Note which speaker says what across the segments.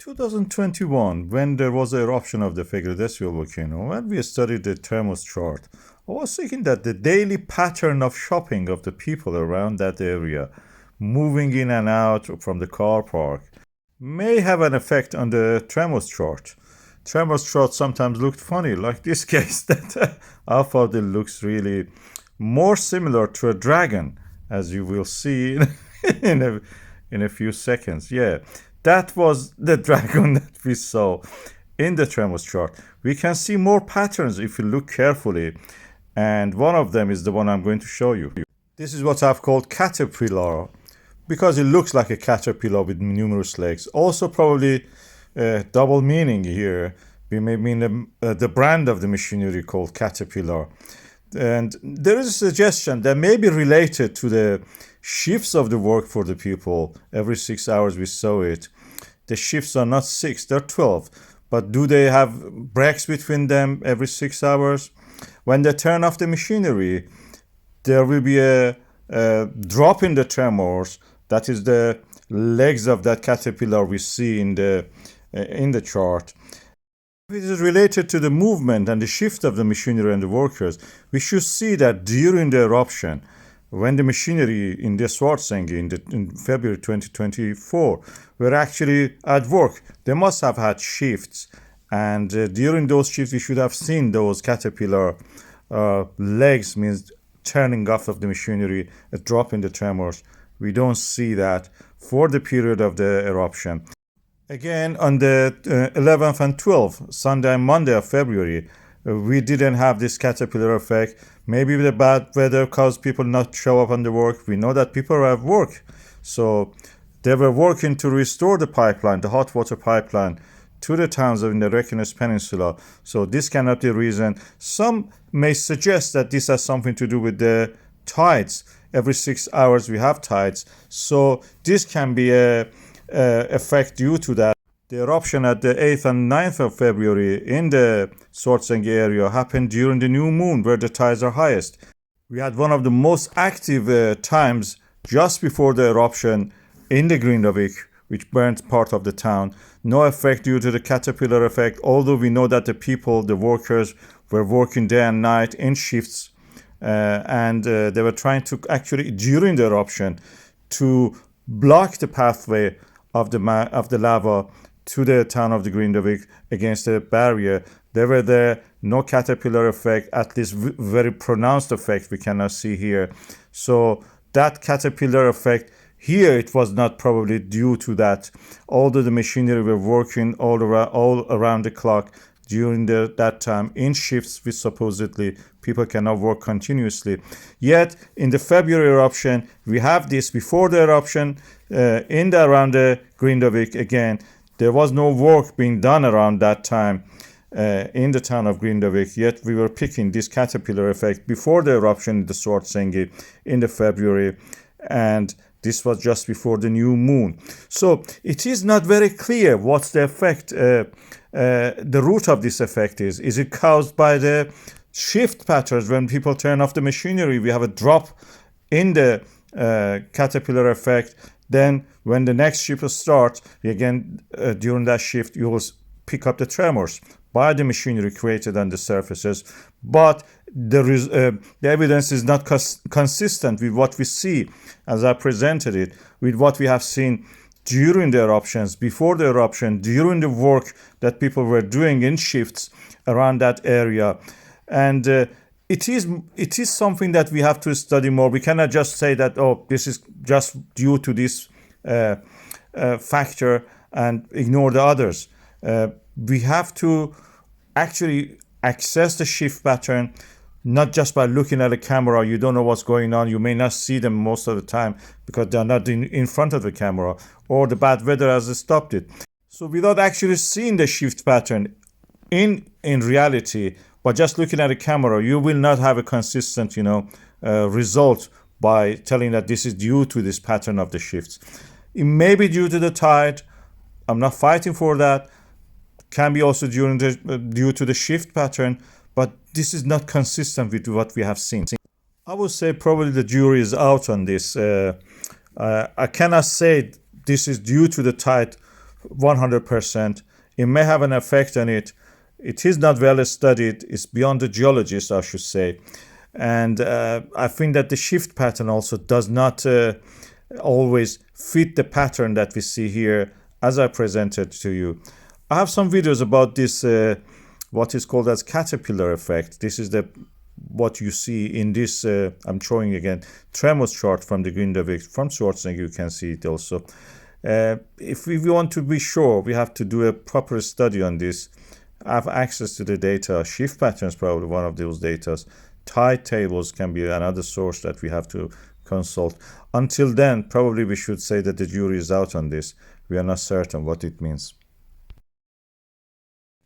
Speaker 1: 2021, when there was the eruption of the Fagradalsfjall volcano, when we studied the Tremors chart, I was thinking that the daily pattern of shopping of the people around that area, moving in and out from the car park, may have an effect on the Tremors chart. Tremors chart sometimes looked funny, like this case that I thought it looks really more similar to a dragon, as you will see in a few seconds. Yeah. That was the dragon that we saw in the Tremors chart. We can see more patterns if you look carefully, and one of them is the one I'm going to show you. This is what I've called caterpillar, because it looks like a caterpillar with numerous legs. Also probably double meaning here. We may mean the brand of the machinery called Caterpillar. And there is a suggestion that may be related to the shifts of the work for the people. Every 6 hours we saw it. The shifts are not 6, they're 12. But do they have breaks between them every 6 hours? When they turn off the machinery, there will be a drop in the tremors. That is the legs of that caterpillar we see in the chart. If it is related to the movement and the shift of the machinery and the workers, we should see that during the eruption, when the machinery in the Svartsengi in February 2024 were actually at work, they must have had shifts. And during those shifts, we should have seen those caterpillar legs, means turning off of the machinery, a drop in the tremors. We don't see that for the period of the eruption. Again, on the 11th and 12th, Sunday and Monday of February, we didn't have this caterpillar effect. Maybe the bad weather caused people not to show up on the work. We know that people are at work. So they were working to restore the pipeline, the hot water pipeline, to the towns in the Reykjanes Peninsula. So this cannot be the reason. Some may suggest that this has something to do with the tides. Every 6 hours we have tides. So this can be a effect due to that. The eruption at the 8th and 9th of February in the Svartsengi area happened during the new moon, where the tides are highest. We had one of the most active times just before the eruption in the Grindavík, which burned part of the town. No effect due to the caterpillar effect, although we know that the people, the workers, were working day and night in shifts, and they were trying to actually, during the eruption, to block the pathway of the lava to the town of the Grindavík against the barrier. There were no caterpillar effect, at least very pronounced effect we cannot see here. So that caterpillar effect here, it was not probably due to that. Although the machinery were working all around the clock during that time in shifts, which supposedly people cannot work continuously. Yet in the February eruption, we have this before the eruption around the Grindavík again. There was no work being done around that time in the town of Grindavík, yet we were picking this caterpillar effect before the eruption in the Svartsengi in the February, and this was just before the new moon. So it is not very clear what's the effect, the root of this effect is. Is it caused by the shift patterns? When people turn off the machinery, we have a drop in the caterpillar effect. Then when the next shift starts, again, during that shift, you will pick up the tremors by the machinery created on the surfaces. But the evidence is not consistent with what we see, as I presented it, with what we have seen during the eruptions, before the eruption, during the work that people were doing in shifts around that area. And it is something that we have to study more. We cannot just say that, oh, this is just due to this factor and ignore the others. We have to actually access the shift pattern, not just by looking at a camera. You don't know what's going on. You may not see them most of the time because they're not in front of the camera, or the bad weather has stopped it. So without actually seeing the shift pattern in reality, but just looking at a camera, you will not have a consistent, result by telling that this is due to this pattern of the shifts. It may be due to the tide. I'm not fighting for that. Can be also due to the shift pattern, but this is not consistent with what we have seen. I would say probably the jury is out on this. I cannot say this is due to the tide 100%. It may have an effect on it. It is not well studied. It's beyond the geologist, I should say. And I think that the shift pattern also does not always fit the pattern that we see here as I presented to you. I have some videos about this, what is called as caterpillar effect. This is what you see in this, I'm showing again, Tremors chart from the Grindavík from Svartsengi. You can see it also. If we want to be sure, we have to do a proper study on this. I have access to the data. Shift patterns probably one of those data. Tide tables can be another source that we have to consult. Until then, probably we should say that the jury is out on this. We are not certain what it means.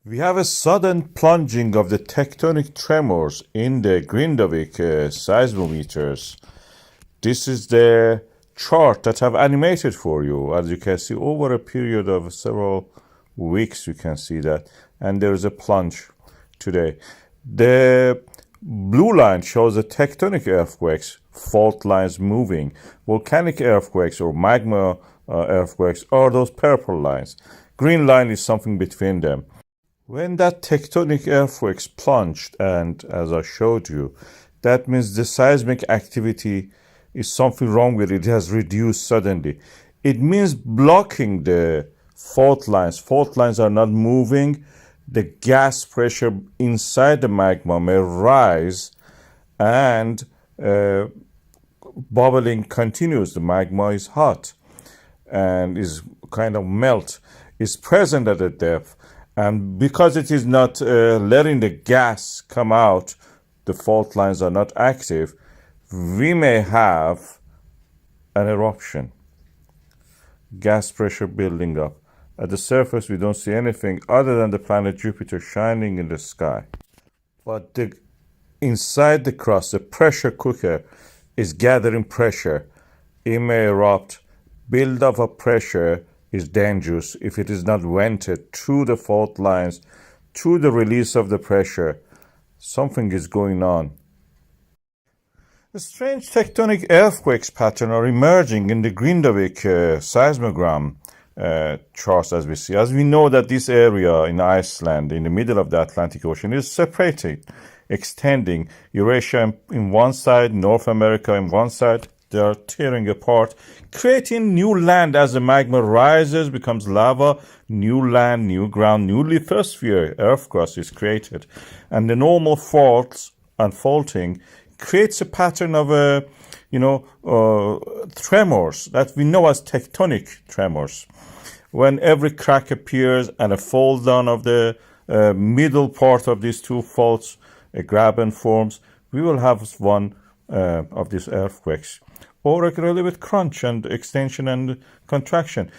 Speaker 1: We have a sudden plunging of the tectonic tremors in the Grindavík seismometers. This is the chart that I've animated for you. As you can see, over a period of several weeks, you can see that. And there is a plunge today. The blue line shows the tectonic earthquakes, fault lines moving. Volcanic earthquakes or magma earthquakes are those purple lines. Green line is something between them. When that tectonic earthquakes plunged, and as I showed you, that means the seismic activity is something wrong with it. It has reduced suddenly. It means blocking the fault lines. Fault lines are not moving. The gas pressure inside the magma may rise and bubbling continues. The magma is hot and is kind of melt, is present at a depth. And because it is not letting the gas come out, the fault lines are not active, we may have an eruption. Gas pressure building up. At the surface, we don't see anything other than the planet Jupiter shining in the sky. But inside the crust, the pressure cooker is gathering pressure. It may erupt. Build-up of pressure is dangerous if it is not vented through the fault lines, through the release of the pressure. Something is going on. A strange tectonic earthquakes pattern are emerging in the Grindavík seismogram charts as we see. As we know that this area in Iceland, in the middle of the Atlantic Ocean, is separated, extending. Eurasia in one side, North America in one side. They are tearing apart, creating new land as the magma rises, becomes lava, new land, new ground, new lithosphere, earth crust is created. And the normal faults unfolding creates a pattern of tremors that we know as tectonic tremors. When every crack appears and a fold down of the middle part of these two faults, a graben forms, we will have one of these earthquakes, or regularly with crunch and extension and contraction.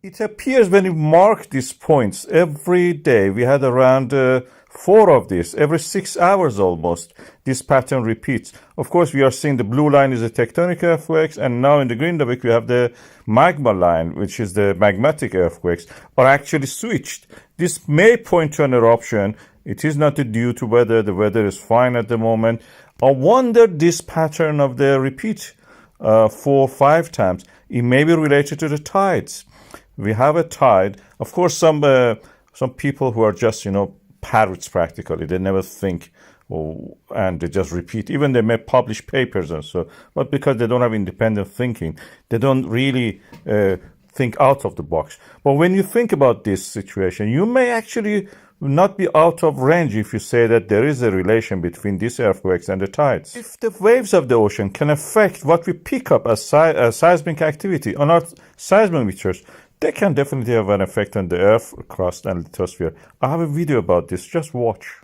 Speaker 1: It appears when you mark these points every day, we had around 4 of these, every 6 hours almost, this pattern repeats. Of course, we are seeing the blue line is the tectonic earthquakes, and now in the Grindavík we have the magma line, which is the magmatic earthquakes, are actually switched. This may point to an eruption. It is not due to weather. The weather is fine at the moment. I wonder this pattern of the repeat 4 or 5 times, it may be related to the tides. We have a tide. Of course, some people who are just, parrots practically, they never think, and they just repeat. Even they may publish papers and so, but because they don't have independent thinking, they don't really think out of the box. But when you think about this situation, you may actually not be out of range if you say that there is a relation between these earthquakes and the tides. If the waves of the ocean can affect what we pick up as seismic activity on our seismometers, they can definitely have an effect on the earth crust and lithosphere. I have a video about this. Just watch.